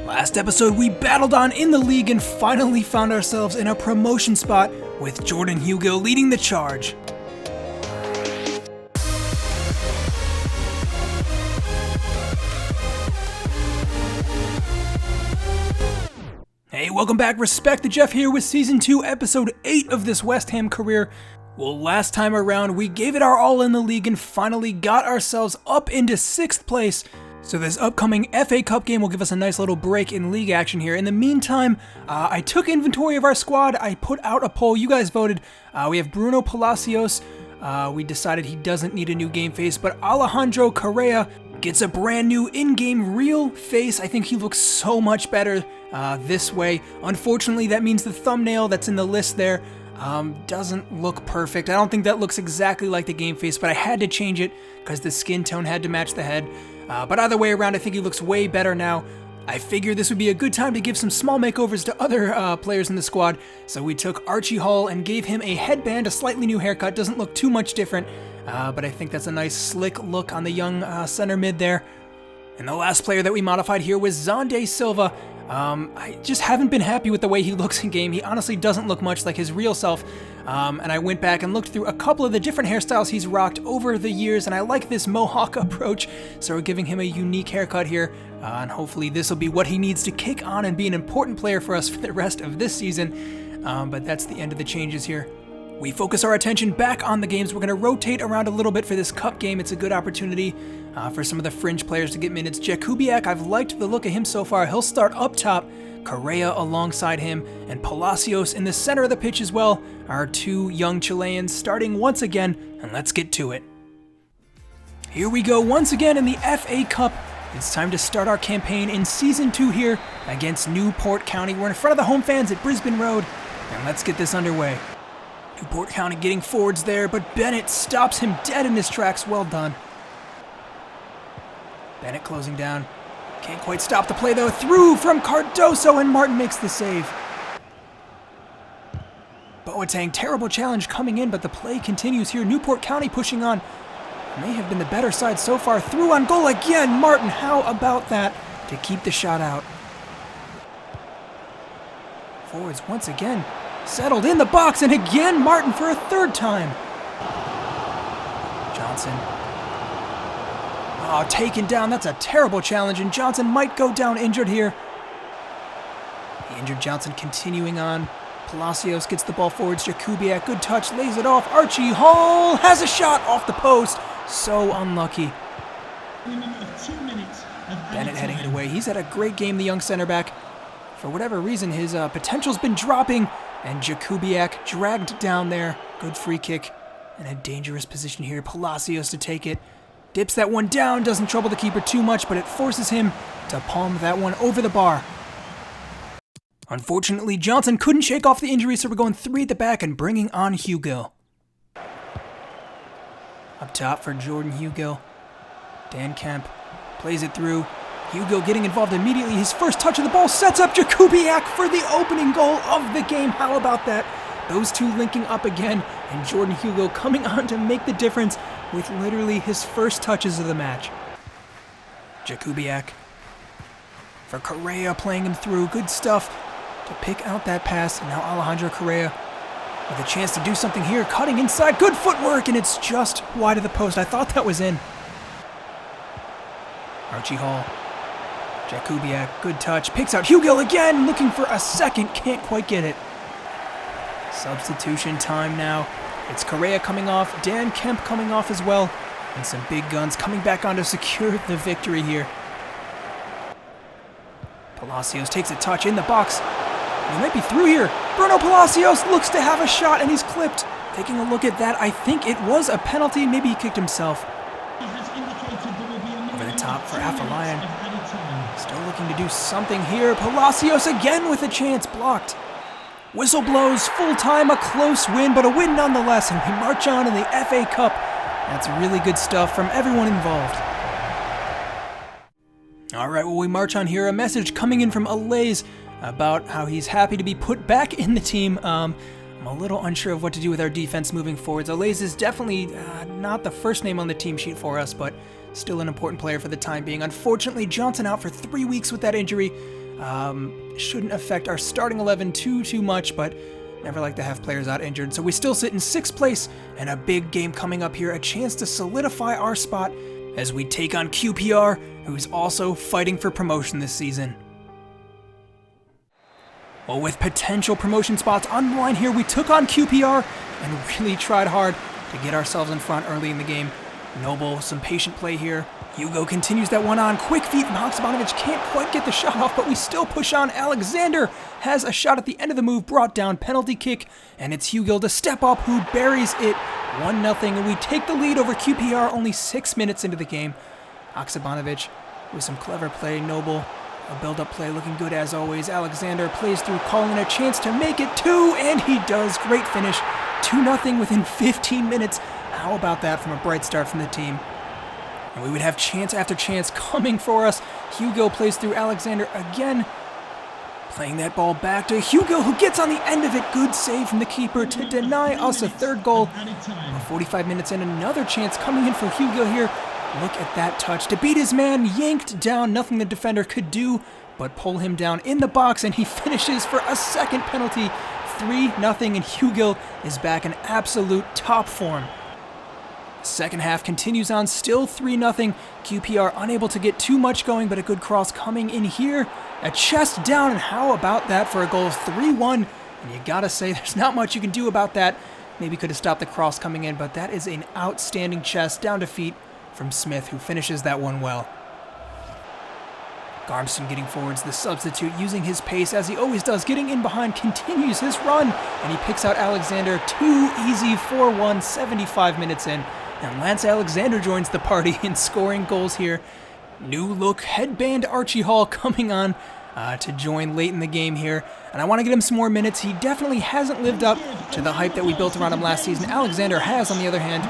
Last episode, we battled on in the league and finally found ourselves in a promotion spot with Jordan Hugill leading the charge. Hey, welcome back. Respect the Jeff here with Season 2, Episode 8 of this West Ham career. Well, last time around, we gave it our all in the league and finally got ourselves up into 6th place. So this upcoming FA Cup game will give us a nice little break in league action here. In the meantime, I took inventory of our squad. I put out a poll. You guys voted. We have Bruno Palacios. We decided he doesn't need a new game face, but Alejandro Correa gets a brand new in-game real face. I think he looks so much better this way. Unfortunately, that means the thumbnail that's in the list there doesn't look perfect. I don't think that looks exactly like the game face, but I had to change it because the skin tone had to match the head. But either way around, I think he looks way better now. I figured this would be a good time to give some small makeovers to other players in the squad. So we took Archie Hall and gave him a headband, a slightly new haircut. Doesn't look too much different, but I think that's a nice slick look on the young center mid there. And the last player that we modified here was Xande Silva. I just haven't been happy with the way he looks in game. He honestly doesn't look much like his real self. And I went back and looked through a couple of the different hairstyles he's rocked over the years, and I like this mohawk approach, so we're giving him a unique haircut here, and hopefully this will be what he needs to kick on and be an important player for us for the rest of this season. But that's the end of the changes here. We focus our attention back on the games. We're going to rotate around a little bit for this cup game. It's a good opportunity for some of the fringe players to get minutes. Jakubiak, I've liked the look of him so far. He'll start up top, Correa alongside him, and Palacios in the center of the pitch as well. Our two young Chileans starting once again, and let's get to it. Here we go once again in the FA Cup. It's time to start our campaign in Season 2 here against Newport County. We're in front of the home fans at Brisbane Road, and let's get this underway. Newport County getting forwards there, but Bennett stops him dead in his tracks. Well done. Bennett closing down. Can't quite stop the play though. Through from Cardoso, and Martin makes the save. Boateng, terrible challenge coming in, but the play continues here. Newport County pushing on. May have been the better side so far. Through on goal again. Martin, how about that to keep the shot out? Forwards once again. Settled in the box, and again Martin for a third time. Johnson. Oh, taken down. That's a terrible challenge, and Johnson might go down injured here. The injured Johnson continuing on. Palacios gets the ball forwards. Jakubiak, good touch, lays it off. Archie Hall has a shot off the post. So unlucky. Bennett heading it away. He's had a great game, the young center back. For whatever reason, his potential's been dropping, and Jakubiak dragged down there. Good free kick in a dangerous position here. Palacios to take it. Dips that one down, doesn't trouble the keeper too much, but it forces him to palm that one over the bar. Unfortunately, Johnson couldn't shake off the injury, so we're going 3 at the back and bringing on Hugill. Up top for Jordan Hugill. Dan Kemp plays it through. Hugill getting involved immediately. His first touch of the ball sets up Jakubiak for the opening goal of the game. How about that? Those two linking up again, and Jordan Hugill coming on to make the difference with literally his first touches of the match. Jakubiak for Correa, playing him through. Good stuff to pick out that pass. And now Alejandro Correa with a chance to do something here. Cutting inside. Good footwork, and it's just wide of the post. I thought that was in. Archie Hall. Jakubiak, good touch. Picks out Hugill again, looking for a second. Can't quite get it. Substitution time now. It's Correa coming off, Dan Kemp coming off as well, and some big guns coming back on to secure the victory here. Palacios takes a touch in the box. He might be through here. Bruno Palacios looks to have a shot, and he's clipped. Taking a look at that, I think it was a penalty. Maybe he kicked himself. Over the top for Afalayan. Still looking to do something here. Palacios again with a chance, blocked. Whistle blows, full time, a close win, but a win nonetheless, and we march on in the FA Cup. That's really good stuff from everyone involved. All right, well, we march on here. A message coming in from Alays about how he's happy to be put back in the team. I'm a little unsure of what to do with our defense moving forwards. Alays is definitely not the first name on the team sheet for us, but still an important player for the time being. Unfortunately, Johnson out for 3 weeks with that injury. Shouldn't affect our starting 11 too much, but never like to have players out injured. So we still sit in 6th place, and a big game coming up here, a chance to solidify our spot as we take on QPR, who's also fighting for promotion this season. Well, with potential promotion spots on the line here, we took on QPR and really tried hard to get ourselves in front early in the game. Noble, some patient play here. Hugo continues that one on. Quick feet from Haksabanovic, can't quite get the shot off, but we still push on. Alexander has a shot at the end of the move, brought down, penalty kick, and it's Hugo to step up, who buries it 1-0, and we take the lead over QPR only 6 minutes into the game. Haksabanovic with some clever play. Noble, a build-up play looking good as always. Alexander plays through, calling a chance to make it 2, and he does. Great finish. 2-0 within 15 minutes. How about that from a bright start from the team? And we would have chance after chance coming for us. Hugo plays through Alexander again. Playing that ball back to Hugo, who gets on the end of it. Good save from the keeper to deny us a 3rd goal. 45 minutes in, another chance coming in for Hugo here. Look at that touch to beat his man, yanked down. Nothing the defender could do but pull him down in the box, and he finishes for a 2nd penalty. 3-0, and Hugo is back in absolute top form. Second half continues on, still 3-0. QPR unable to get too much going, but a good cross coming in here. A chest down, and how about that for a goal? 3-1, and you gotta say there's not much you can do about that. Maybe could have stopped the cross coming in, but that is an outstanding chest down to feet from Smith, who finishes that one well. Garmston getting forwards, the substitute, using his pace as he always does, getting in behind, continues his run, and he picks out Alexander. Too easy, 4-1, 75 minutes in. And Lance Alexander joins the party in scoring goals here. New look headband Archie Hall coming on to join late in the game here. And I want to get him some more minutes. He definitely hasn't lived up to the hype that we built around him last season. Alexander has, on the other hand,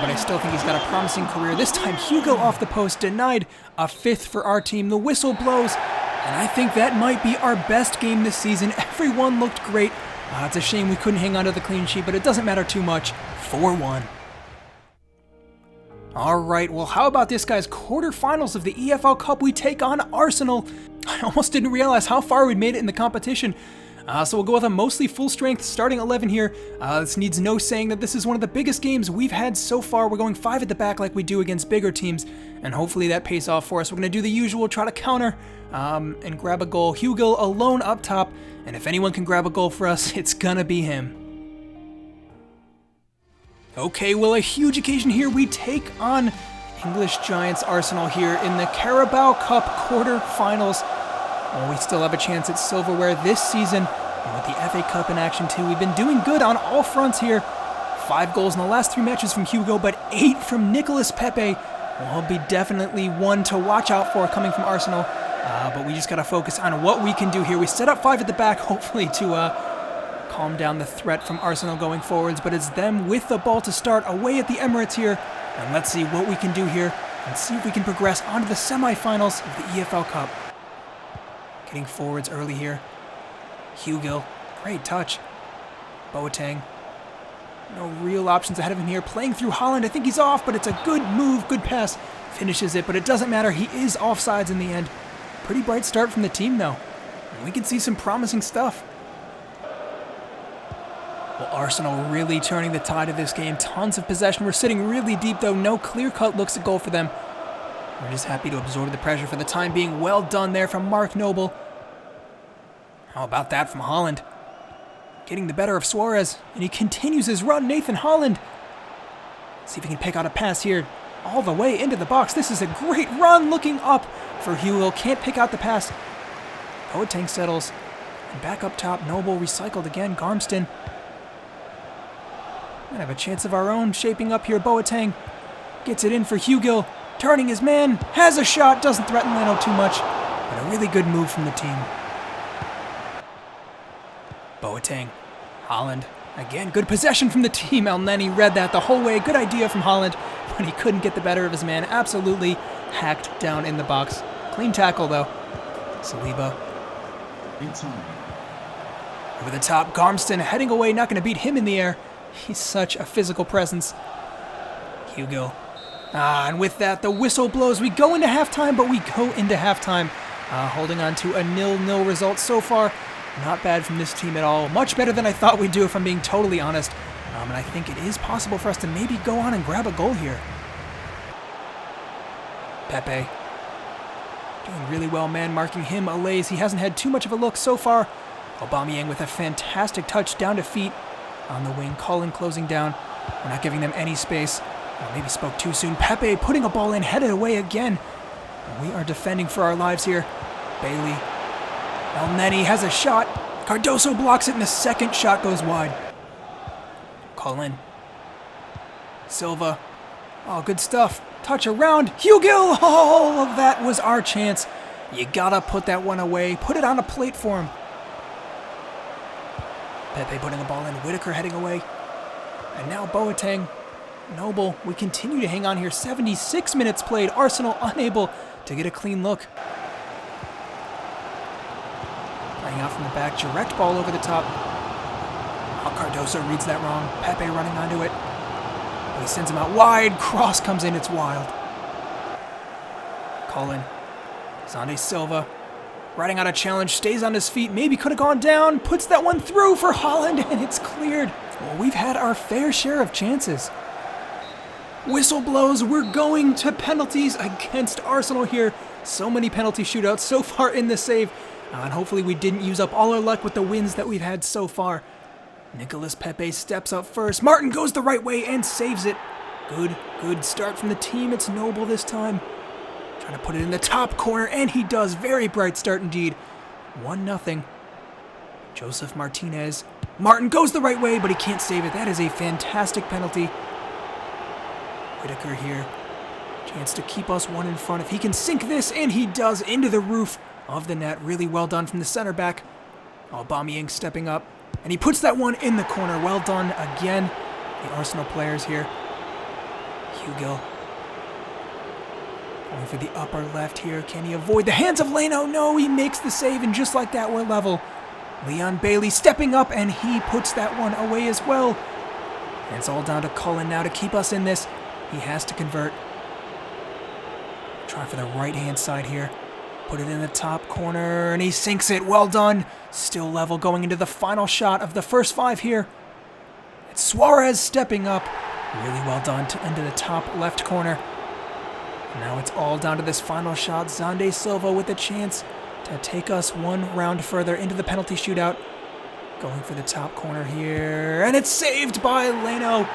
but I still think he's got a promising career. This time, Hugo off the post, denied a 5th for our team. The whistle blows, and I think that might be our best game this season. Everyone looked great. It's a shame we couldn't hang on to the clean sheet, but it doesn't matter too much. 4-1. Alright, well how about this, guys? Quarterfinals of the EFL Cup, we take on Arsenal. I almost didn't realize how far we'd made it in the competition. So we'll go with a mostly full-strength starting 11 here. This needs no saying that this is one of the biggest games we've had so far. We're going 5 at the back like we do against bigger teams, and hopefully that pays off for us. We're going to do the usual, try to counter and grab a goal. Hugo alone up top, and if anyone can grab a goal for us, it's gonna be him. Okay, well, a huge occasion here. We take on English giants Arsenal here in the Carabao Cup quarterfinals. Well, we still have a chance at silverware this season, and with the FA Cup in action too, we've been doing good on all fronts here. 5 goals in the last 3 matches from Hugo, but 8 from Nicolas Pepe. Well, he'll be definitely one to watch out for coming from Arsenal, but we just got to focus on what we can do here. We set up 5 at the back, hopefully to calm down the threat from Arsenal going forwards, but it's them with the ball to start away at the Emirates here, and let's see what we can do here and see if we can progress onto the semifinals of the EFL Cup. Getting forwards early here. Hugo, great touch. Boateng, no real options ahead of him here. Playing through Holland, I think he's off, but it's a good move, good pass. Finishes it, but it doesn't matter. He is offsides in the end. Pretty bright start from the team, though. And we can see some promising stuff. Well, Arsenal really turning the tide of this game. Tons of possession. We're sitting really deep, though. No clear-cut looks at goal for them. We're just happy to absorb the pressure for the time being. Well done there from Mark Noble. How about that from Holland? Getting the better of Suarez, and he continues his run. Nathan Holland. See if he can pick out a pass here. All the way into the box. This is a great run. Looking up for Hugo. Can't pick out the pass. Boateng settles. And back up top. Noble recycled again. Garmston. We're going to have a chance of our own shaping up here. Boateng gets it in for Hugo. Turning his man. Has a shot. Doesn't threaten Leno too much. But a really good move from the team. Boateng. Holland. Again, good possession from the team. Elneny read that the whole way. Good idea from Holland. But he couldn't get the better of his man. Absolutely hacked down in the box. Clean tackle, though. Saliba. Over the top. Garmston heading away. Not going to beat him in the air. He's such a physical presence. Hugo. And with that, the whistle blows. We go into halftime, but we go into halftime holding on to a 0-0 result so far. Not bad from this team at all. Much better than I thought we'd do, if I'm being totally honest. And I think it is possible for us to maybe go on and grab a goal here. Pepe. Doing really well, man. Marking him Alays. He hasn't had too much of a look so far. Aubameyang with a fantastic touch down to feet on the wing. Colin closing down. We're not giving them any space. Maybe spoke too soon. Pepe putting a ball in, headed away again. We are defending for our lives here. Bailey. El Neni has a shot. Cardoso blocks it, and the second shot goes wide. Colin. Silva. Oh, good stuff. Touch around. Hugill! Oh, that was our chance. You gotta put that one away. Put it on a plate for him. Pepe putting a ball in. Whitaker heading away. And now Boateng. Noble. We continue to hang on here. 76 minutes played. Arsenal unable to get a clean look. Playing out from the back. Direct ball over the top. Oh, Cardoso reads that wrong. Pepe running onto it. He sends him out wide. Cross comes in. It's wild. Colin. Xande Silva. Riding out a challenge. Stays on his feet. Maybe could have gone down. Puts that one through for Holland, and it's cleared. Well, we've had our fair share of chances. Whistle blows. We're going to penalties against Arsenal here. So many penalty shootouts so far in the save. And hopefully we didn't use up all our luck with the wins that we've had so far. Nicolas Pepe steps up first. Martin goes the right way and saves it. Good start from the team. It's Noble this time. Trying to put it in the top corner, and he does. Very bright start indeed. 1-0. Joseph Martinez. Martin goes the right way, but he can't save it. That is a fantastic penalty. Whitaker here. Chance to keep us one in front. If he can sink this, and he does, into the roof of the net. Really well done from the center back. Aubameyang stepping up. And he puts that one in the corner. Well done again. The Arsenal players here. Hugill. Going for the upper left here. Can he avoid the hands of Leno? No, he makes the save, and just like that, we're level. Leon Bailey stepping up, and he puts that one away as well. And it's all down to Cullen now to keep us in this. He has to convert. Try for the right-hand side here. Put it in the top corner, and he sinks it. Well done. Still level going into the final shot of the first 5 here. It's Suarez stepping up. Really well done into the top left corner. Now it's all down to this final shot. Xande Silva with a chance to take us one round further into the penalty shootout. Going for the top corner here, and it's saved by Leno.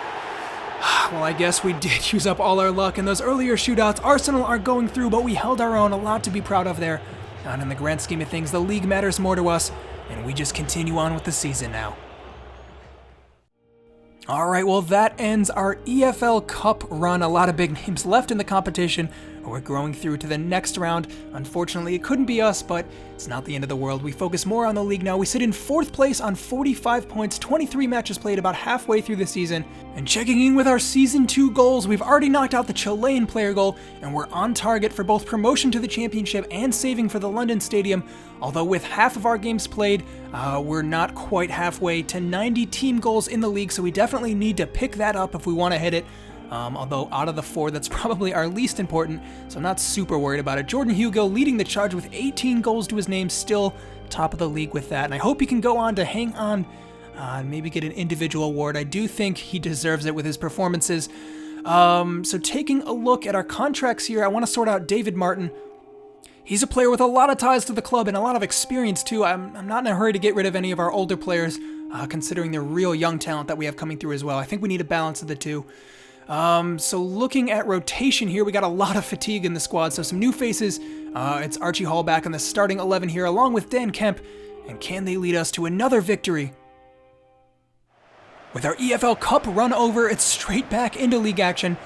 Well, I guess we did use up all our luck in those earlier shootouts. Arsenal are going through, but we held our own. A lot to be proud of there. And in the grand scheme of things, the league matters more to us, and we just continue on with the season now. All right, well, that ends our EFL Cup run. A lot of big names left in the competition. We're growing through to the next round. Unfortunately, it couldn't be us, but it's not the end of the world. We focus more on the league now. We sit in 4th place on 45 points, 23 matches played, about halfway through the season. And checking in with our Season 2 goals, we've already knocked out the Chilean player goal, and we're on target for both promotion to the championship and saving for the London Stadium. Although with half of our games played, we're not quite halfway to 90 team goals in the league, so we definitely need to pick that up if we want to hit it. Although out of the 4, that's probably our least important, so I'm not super worried about it. Jordan Hugill leading the charge with 18 goals to his name, still top of the league with that, and I hope he can go on to hang on and maybe get an individual award. I do think he deserves it with his performances. So taking a look at our contracts here, I want to sort out David Martin. He's a player with a lot of ties to the club and a lot of experience too. I'm not in a hurry to get rid of any of our older players, considering the real young talent that we have coming through as well. I think we need a balance of the two. So looking at rotation here, we got a lot of fatigue in the squad, so some new faces. It's Archie Hall back in the starting 11 here, along with Dan Kemp, and can they lead us to another victory? With our EFL Cup run over, it's straight back into league action.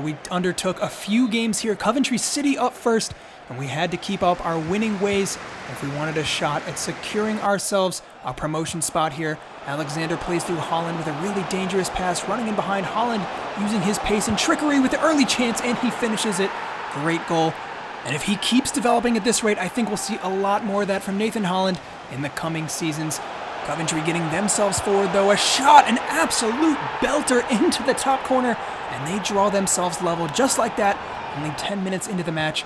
We undertook a few games here. Coventry City up first, and we had to keep up our winning ways if we wanted a shot at securing ourselves a promotion spot here. Alexander plays through Holland with a really dangerous pass, running in behind Holland, using his pace and trickery with the early chance, and he finishes it. Great goal. And if he keeps developing at this rate, I think we'll see a lot more of that from Nathan Holland in the coming seasons. Coventry getting themselves forward, though. A shot, an absolute belter into the top corner, and they draw themselves level just like that, only 10 minutes into the match.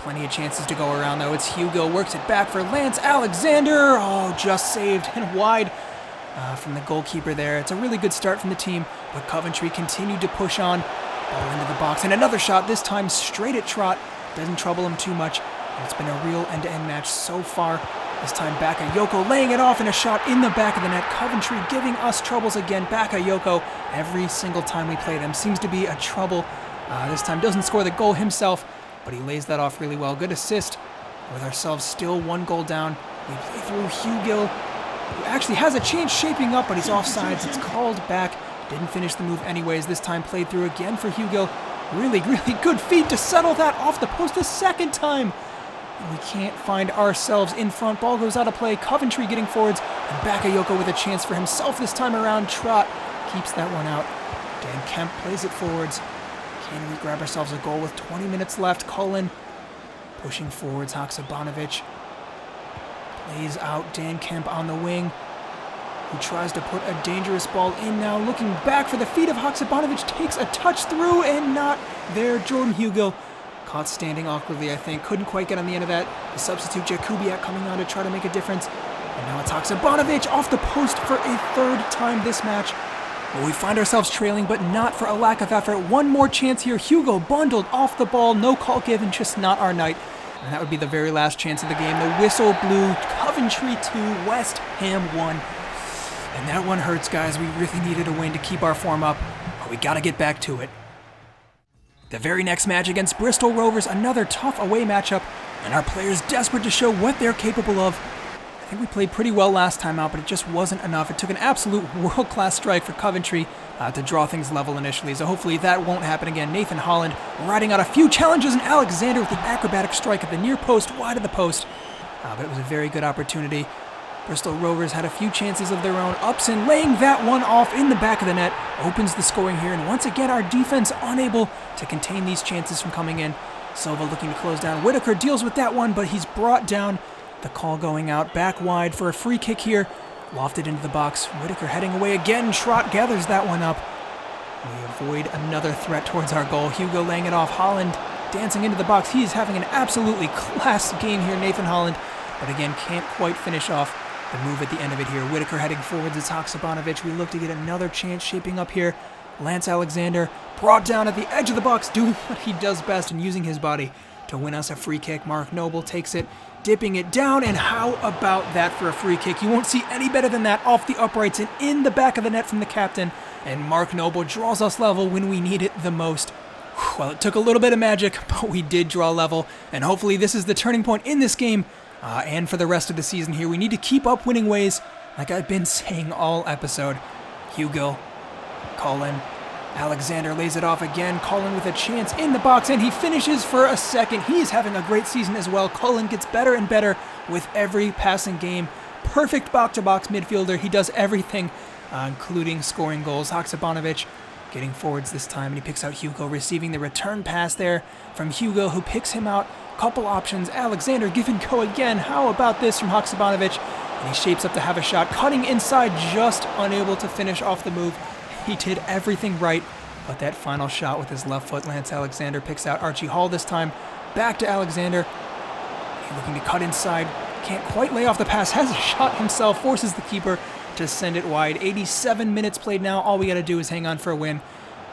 Plenty of chances to go around, though. It's Hugo, works it back for Lance Alexander. Oh, just saved and wide from the goalkeeper there. It's a really good start from the team, but Coventry continued to push on. Ball into the box, and another shot, this time straight at Trott. Doesn't trouble him too much. And it's been a real end-to-end match so far. This time Bakayoko laying it off in a shot in the back of the net. Coventry giving us troubles again. Bakayoko, every single time we play them, seems to be a trouble. This time doesn't score the goal himself, but he lays that off really well. Good assist. With ourselves still 1 goal down. We play through Hugo, who actually has a chance shaping up, but he's offsides. It's called back. Didn't finish the move anyways. This time played through again for Hugo. Really good feet to settle that off the post a second time. And we can't find ourselves in front. Ball goes out of play. Coventry getting forwards. And Bakayoko with a chance for himself this time around. Trott keeps that one out. Dan Kemp plays it forwards. Can we grab ourselves a goal with 20 minutes left? Cullen pushing forwards. Haksabanovic plays out. Dan Kemp on the wing, who tries to put a dangerous ball in now. Looking back for the feet of Haksabanovic. Takes a touch through and not there. Jordan Hugo caught standing awkwardly, I think. Couldn't quite get on the end of that. The substitute Jakubiak coming on to try to make a difference. And now it's Haksabanovic off the post for a 3rd time this match. Well, we find ourselves trailing, but not for a lack of effort. One more chance here. Hugo bundled off the ball. No call given, just not our night. And that would be the very last chance of the game. The whistle blew. Coventry 2, West Ham 1. And that one hurts, guys. We really needed a win to keep our form up, but we got to get back to it. The very next match against Bristol Rovers, another tough away matchup, and our players desperate to show what they're capable of. I think we played pretty well last time out, but it just wasn't enough. It took an absolute world-class strike for Coventry to draw things level initially, so hopefully that won't happen again. Nathan Holland riding out a few challenges, and Alexander with the acrobatic strike at the near post, wide of the post. But it was a very good opportunity. Bristol Rovers had a few chances of their own. Upson laying that one off in the back of the net. Opens the scoring here, and once again our defense unable to contain these chances from coming in. Silva looking to close down. Whitaker deals with that one, but he's brought down. The call going out back wide for a free kick here. Lofted into the box. Whitaker heading away again. Trott gathers that one up. We avoid another threat towards our goal. Hugo laying it off. Holland dancing into the box. He's having an absolutely class game here, Nathan Holland. But again, can't quite finish off the move at the end of it here. Whitaker heading forwards. It's Haksabanovic. We look to get another chance shaping up here. Lance Alexander brought down at the edge of the box, doing what he does best and using his body to win us a free kick. Mark Noble takes it, dipping it down, and how about that for a free kick? You won't see any better than that off the uprights and in the back of the net from the captain. And Mark Noble draws us level when we need it the most. Well, it took a little bit of magic, but we did draw level, and hopefully this is the turning point in this game. And for the rest of the season here, we need to keep up winning ways, like I've been saying all episode. Hugo, Cullen, Alexander lays it off again. Cullen with a chance in the box, and he finishes for a second. He's having a great season as well. Cullen gets better and better with every passing game. Perfect box-to-box midfielder. He does everything, including scoring goals. Haksabanovic getting forwards this time, and he picks out Hugo, receiving the return pass there from Hugo, who picks him out. Couple options. Alexander give and go again. How about this from Haksabanovic? And he shapes up to have a shot. Cutting inside, just unable to finish off the move. He did everything right, but that final shot with his left foot, Lance Alexander picks out Archie Hall this time. Back to Alexander. Looking to cut inside. Can't quite lay off the pass. Has a shot himself. Forces the keeper to send it wide. 87 minutes played now. All we got to do is hang on for a win.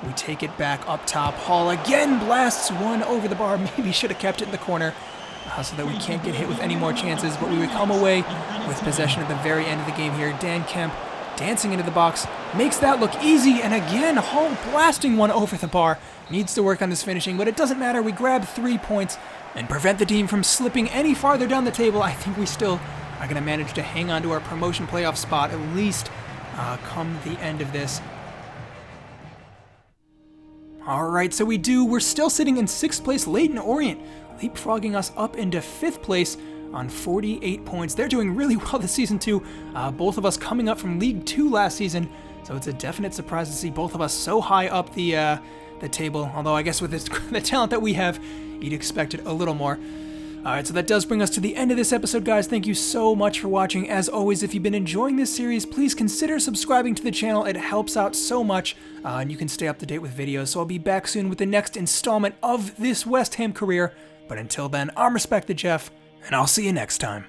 We take it back up top. Hall again blasts one over the bar. Maybe should have kept it in the corner so that we can't get hit with any more chances. But we would come away with possession at the very end of the game here. Dan Kemp dancing into the box. Makes that look easy. And again, Hall blasting one over the bar. Needs to work on his finishing, but it doesn't matter. We grab 3 points and prevent the team from slipping any farther down the table. I think we still are going to manage to hang on to our promotion playoff spot, at least come the end of this. Alright, so we do. We're still sitting in 6th place. Leyton Orient leapfrogging us up into 5th place on 48 points. They're doing really well this season too. Both of us coming up from League 2 last season, so it's a definite surprise to see both of us so high up the table. Although I guess with the talent that we have, you'd expect it a little more. Alright, so that does bring us to the end of this episode, guys. Thank you so much for watching. As always, if you've been enjoying this series, please consider subscribing to the channel. It helps out so much, and you can stay up to date with videos. So I'll be back soon with the next installment of this West Ham career. But until then, I'm Respect the Jeff, and I'll see you next time.